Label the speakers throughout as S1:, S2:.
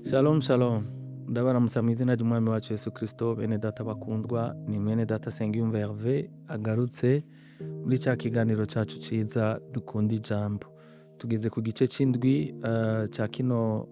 S1: Shalom shalom, ndabaramutsa mu izina ry'umwami wacu Yesu Kristo. Bene data bakundwa, ni mwene data Nsengiyumva Herve agarutse muri cya kiganiro cyacu ciza dukunda ijambo. Tugeze ku gice c'indwi ca kino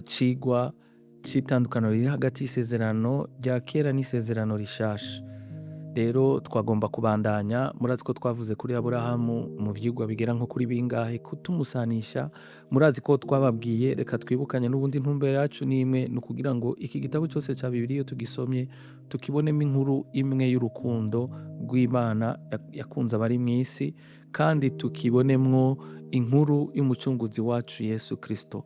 S1: cigwa c'itandukano riri hagati y'isezerano rya kera n'isezerano rishasha. Rero twagomba kubandanya, murazi ko twavuze kuri Aburahamu mu vyigwa bigera nko kuri bingahe kutumusanisha. Murazi ko twababwiye, reka twibukanye n'ubundi ntumbero yacu n'imwe, ni ukugira ngo iki gitabo cyose ca Bibiliya iyo tugisomye tukibonemo inkuru imwe y'urukundo rw'Imana yakunze abari mu isi, kandi tukibonemwo inkuru y'umucunguzi wacu Yesu Kristo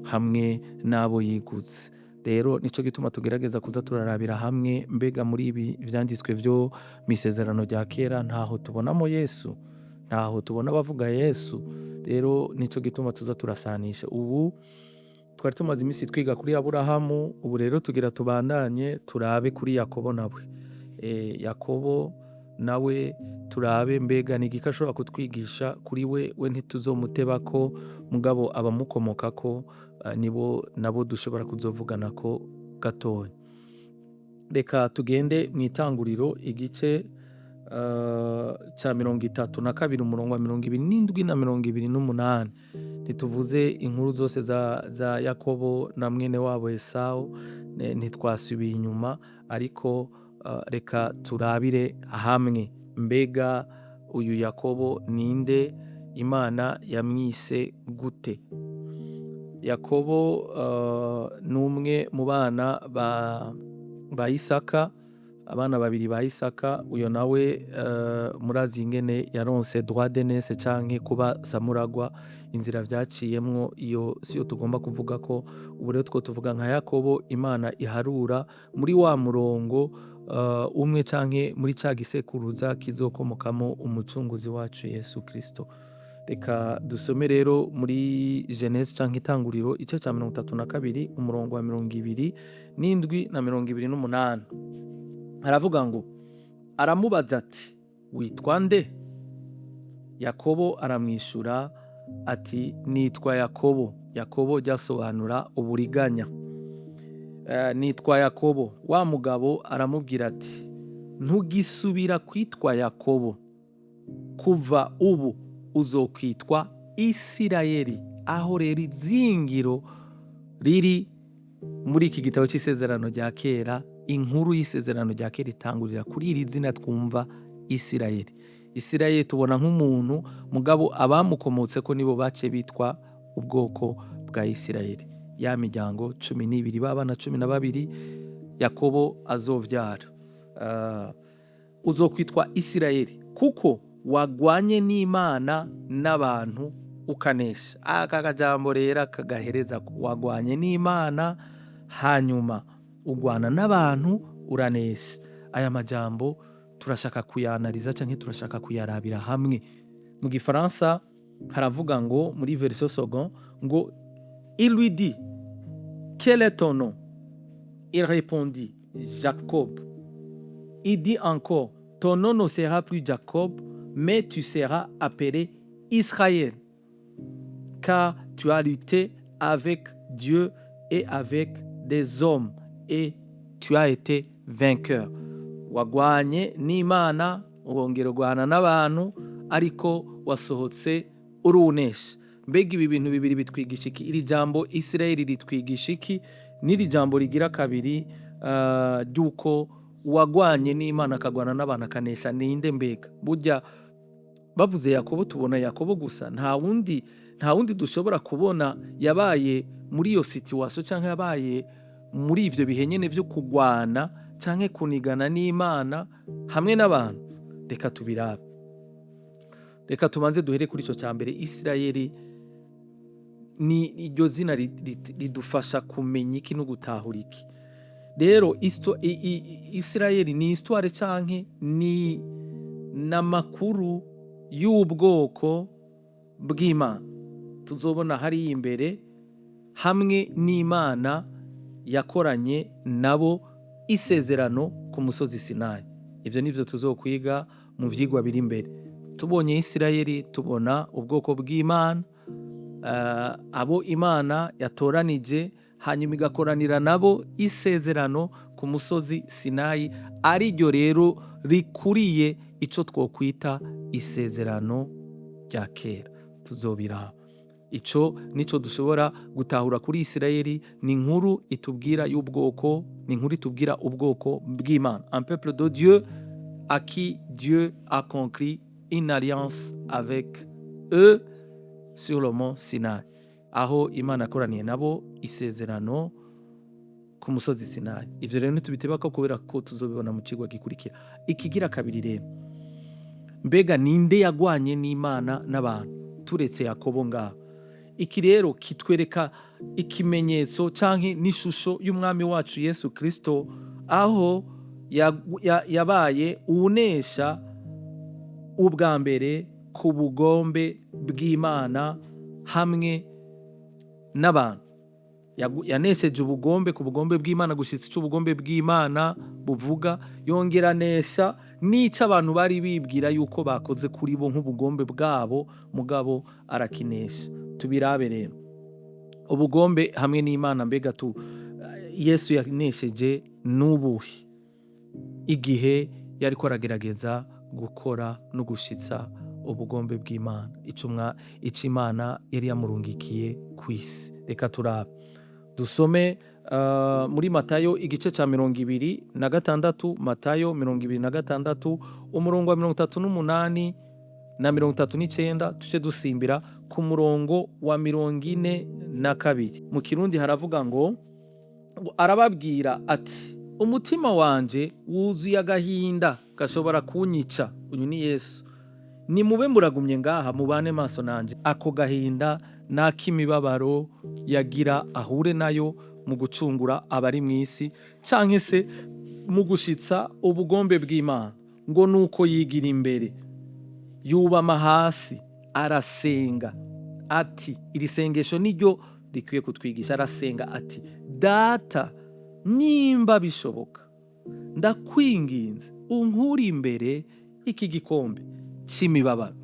S1: hamwe n'abo yiguze. Rero nico gituma tugerageza kuza turarabira hamwe, mbega muri ibi vyanditswe vyo mw'isezerano rya kera ntaho tubonamo Yesu, ntaho tubona abavuga Yesu. Rero nico gituma tuza turasanisha. Ubu twari tumaze imisi twiga kuri Aburahamu, ubu rero tugira tubandanye turabe kuri Yakobo nawe. Yakobo nawe turabe mbega ni igiki ashobora kutwigisha. Kuri we ntituzomutebako, mugabo abamukomokako nabo dushobora kuzovuganako gatoya. Reka tugende mw'itanguriro igice ca 32 umurongo wa 27 na 28. Ntituvuze inkuru zose za Yakobo na mwene wabo Esawu, ntitwasubiye inyuma, ariko reka turabire hamwe mbega uyu Yakobo ninde, Imana yamwise gute. Yakobo n'umwe mu bana ba Isaka, abana babiri ba Isaka. Uyo nawe murazi ingene yaronse droit d'aînesse canke kuba samuragwa, inzira vyaciyemwo iyo siyo tugomba kuvuga ko. Ubu rero two tuvuga nka Yakobo Imana iharura muri wa murongo umwe canke muri ca gisekuruza kizokomokamo umucunguzi wacu Yesu Kristo. Reka dusome rero muri Genese canke Itanguriro igice ca 32 umurongo wa 27 na 28. Haravuga ngo, aramubaza ati witwa nde? Yakobo aramwishura ati nitwa Yakobo. Yakobo ryasobanura uburiganya. Nitwa Yakobo. Wa mugabo aramubwira ati ntugisubira kwitwa Yakobo, kuva ubu uzokwitwa Isirayeli. Aho rero izingiro riri muri iki gitabo c'isezerano rya kera. Inkuru y'isezerano rya kera itangurira kuri iri zina twumva Isirayeli. Isirayeli tubona nk'umuntu, mugabo abamukomotseko nibo bace bitwa ubwoko bwa Isirayeli, ya miryango 12, babana 12 Yakobo azovyara. Uzokwitwa Isirayeli kuko wagwanye n'Imana n'abantu ukanesha. Aka kajambo rero kagahereza wagwanye n'Imana hanyuma ugwana n'abantu uranesha. Aya majambo turashaka kuyanaliza canke turashaka kuyarabira hamwe. Mu Gifaransa haravuga ngo muri version second ngo il lui dit quel est ton nom? Il répondit Jacob. Il dit encore ton nom ne sera plus Jacob, mais tu seras appelé Israël, car tu as lutté avec Dieu et avec des hommes et tu as été vainqueur. Wagwanye n'Imana urongera ugwana n'abantu, ariko wasohotse urunesha. Mbega ibi bintu bibiri bitwigisha iki? Iri jambo Isirayeli ritwigisha iki? N'iri jambo rigira kabiri ry'uko wagwanye n'Imana akagwana n'abantu akanesha ninde mbega? Burya bavuze Yakobo tubona Yakobo gusa, nta wundi dushobora kubona yabaye muri iyo situation canke yabaye muri ivyo bihe nyene vyo kugwana canke kunigana n'Imana hamwe n'abantu. Reka tubirabe. Reka tubanze duhere kuri ico ca mbere. Isirayeli ni iryo zina ridufasha kumenya iki no gutahura iki. Rero Isirayeli ni histoire canke ni n'amakuru y'ubwoko bw'Imana tuzobona hari imbere, hamwe n'Imana yakoranye nabo isezerano ku musozi Sinayi. Ivyo nivyo tuzokwiga mu vyigwa biri imbere. Tubonye Isirayeli tubona ubwoko bw'Imana, abo Imana yatoranije hanyuma igakoranira nabo isezerano ku musozi Sinayi, ari ryo rero rikuriye ico twokwita isezerano rya kera. Tuzobiraba. Ico nico dushobora gutahura kuri Isirayeli, ni inkuru itubwira y'ubwoko, ni inkuru itubwira ubwoko bw'Imana, un peuple de Dieu à qui Dieu a conclu une alliance avec eux sur le mont Sinaï, aho Imana yakoraniye nabo isezerano ku musozi Sinayi. Ivyo rero ntitubitebako kubera ko tuzobibona mu cigwa gikurikira. Ikigira kabiri rero, mbega ninde yagwanye n'Imana n'abantu turetse Yakobo ngaho? Iki rero kitwereka ikimenyetso canke n'ishusho y'umwami wacu Yesu Kristo, aho yabaye uwunesha ubwa mbere ku bugombe bw'Imana hamwe n'abantu. Yanesheje ubugombe ku bugombe bw'Imana gushitsa ico ubugombe bw'Imana buvuga, yongeranesha n'ico abantu bari bibwira yuko bakoze kuri bo nk'ubugombe bwabo, mugabo arakinesha. Tubirabe rero ubugombe hamwe n'Imana, mbega Yesu yanesheje n'ubuhi igihe yariko aragerageza gukora no gushitsa ubugombe bw'Imana, ico Imana yari yamurungikiye kw'isi. Reka turabe dusome muri Matayo igice ca 26, Matayo 26 umurongo wa 38 na 39, tuce dusimbira ku murongo wa 42. Mu Kirundi haravuga ngo, arababwira ati, umutima wanje wuzuye agahinda gashobora kunyica. Uyu ni Yesu. Nimube muragumye ngaha mubane maso nanje. Ako gahinda n'ak'imibabaro yagira ahure nayo mu gucungura abari mw'isi, canke se mu gushitsa ubugombe bw'Imana. Ngo nuko yigira imbere, yubama hasi, arasenga ati, iri sengesho niryo rikwiye kutwigisha. Arasenga ati, Data, nimba bishoboka, ndakwinginze unkuri imbere iki gikombe c'imibabaro.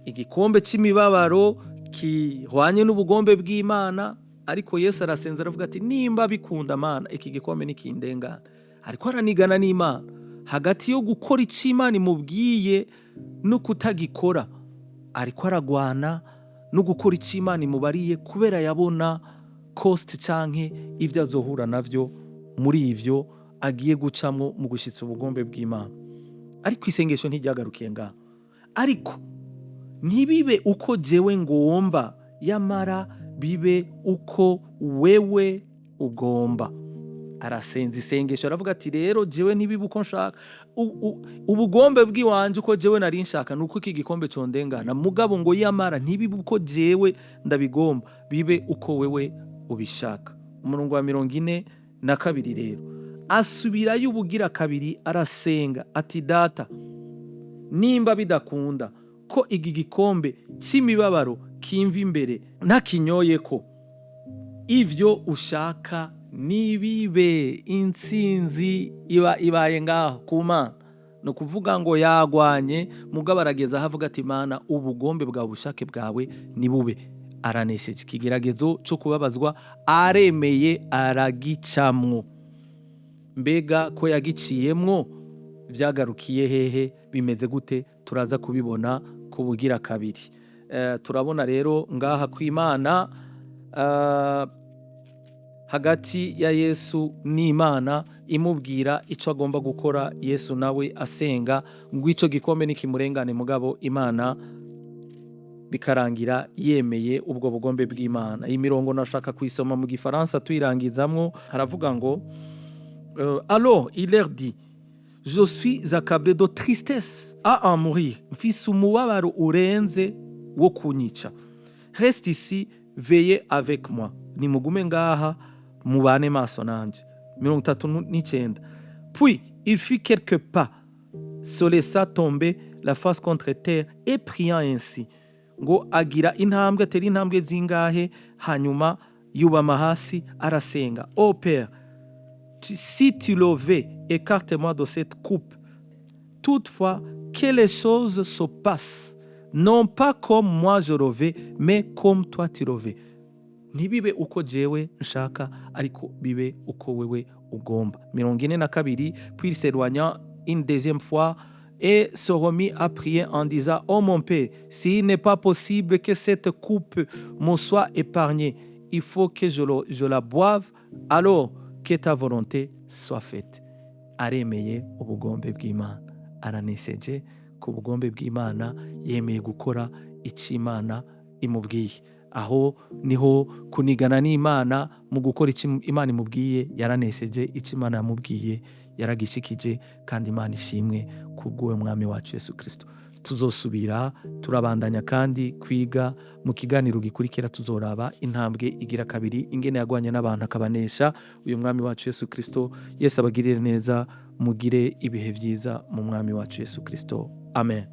S1: Igikombe c'imibabaro kihwanye n'ubugombe bw'Imana, ariko Yesu arasenza aravuga ati, nimba bikunda Mana, iki gikombe nikindengana. Ariko aranigana n'Imana hagati yo gukora ico Imana imubwiye no kutagikora. Ariko aragwana no gukora ico Imana imubariye, kubera yabona cost canke ivyo azohura navyo muri ivyo agiye gucamwo mu gushitsa ubugombe bw'Imana. Ariko isengesho ntiryagarukiye ngaho. Ariko ntibibe uko jewe ngomba, yamara bibe uko wewe ugomba. Arasenza isengesho aravuga ati, rero jewe ntibibe uko nshaka, ubugombe bw'iwanje uko jewe nari nshaka nuko iki gikombe condengana, mugabo ngo yamara ntibibe uko jewe ndabigomba, bibe uko wewe ubishaka. Umurongo wa 42 rero asubirayo ubugira kabiri, arasenga ati, Data, nimba bidakunda ko iki gikombe c'imibabaro kimva imbere ntakinyoye, ko ivyo ushaka nibibe. Intsinzi ibaye ngaho ku Mana. No kuvuga ngo yagwanye, mugabo arageza havuga ati, Mana, ubugombe bwawe, ubushake bwawe nibube. Aranesheje ikigeragezo cyo kubabazwa, aremeye aragicamwo. Mbega ko yagiciyemwo, vyagarukiye hehe? Bimeze gute? Turaza kubibona ku bugira kabiri. Turabona rero ngaha kw'Imana hagati ya Yesu n'Imana imubwira ico agomba gukora. Yesu nawe asenga ngo ico gikombe nikimurengane, mugabo Imana bikarangira yemeye ubwo bugombe bw'Imana. Iyi mirongo nashaka kuyisoma mu Gifaransa tuyirangizamwo. Haravuga ngo, alors il leur dit, je suis accablé de tristesse à en mourir. Mfise umubabaro urenze wo kunyica. Reste ici, veillez avec moi. Nimugume ngaha mubane maso nanje. 39. Puis il fit quelques pas, se laissa tomber la face contre terre et priant ainsi. Ngo agira intambwe, atera intambwe zingahe, hanyuma yubama hasi arasenga. Oh Père, si tu le veux, écarte-moi de cette coupe. Toutefois, que les choses se passent, non pas comme moi je le veux, mais comme toi tu le veux. ntibibe uko jewe nshaka ariko bibe uko wewe ugomba. 42. Puis il s'éloigna une deuxième fois et se remit à prier en disant: oh mon Père, s'il n'est pas possible que cette coupe me soit épargnée, il faut que je la boive, alors que ta volonté soit faite. Aremeye ubugombe bw'Imana, aranesheje ku bugombe bw'Imana, yemeye gukora icyo Imana imubwiye. Aho niho kunigana n'Imana mu gukora icyo Imana imubwiye, yaranesheje icyo Imana yamubwiye yaragishikije, kandi Imana ishimwe kubw'uwo mwami wacu Yesu Kristo. Tuzosubira turabandanya kandi kwiga mu kiganiro gikurikira, tuzoraba intambwe igira kabiri, ingene yagwanye n'abantu akabanesha. Uyu mwami wacu Yesu Kristo, Yesu abagirire neza, mugire ibihe byiza mu mwami wacu Yesu Kristo. Amen.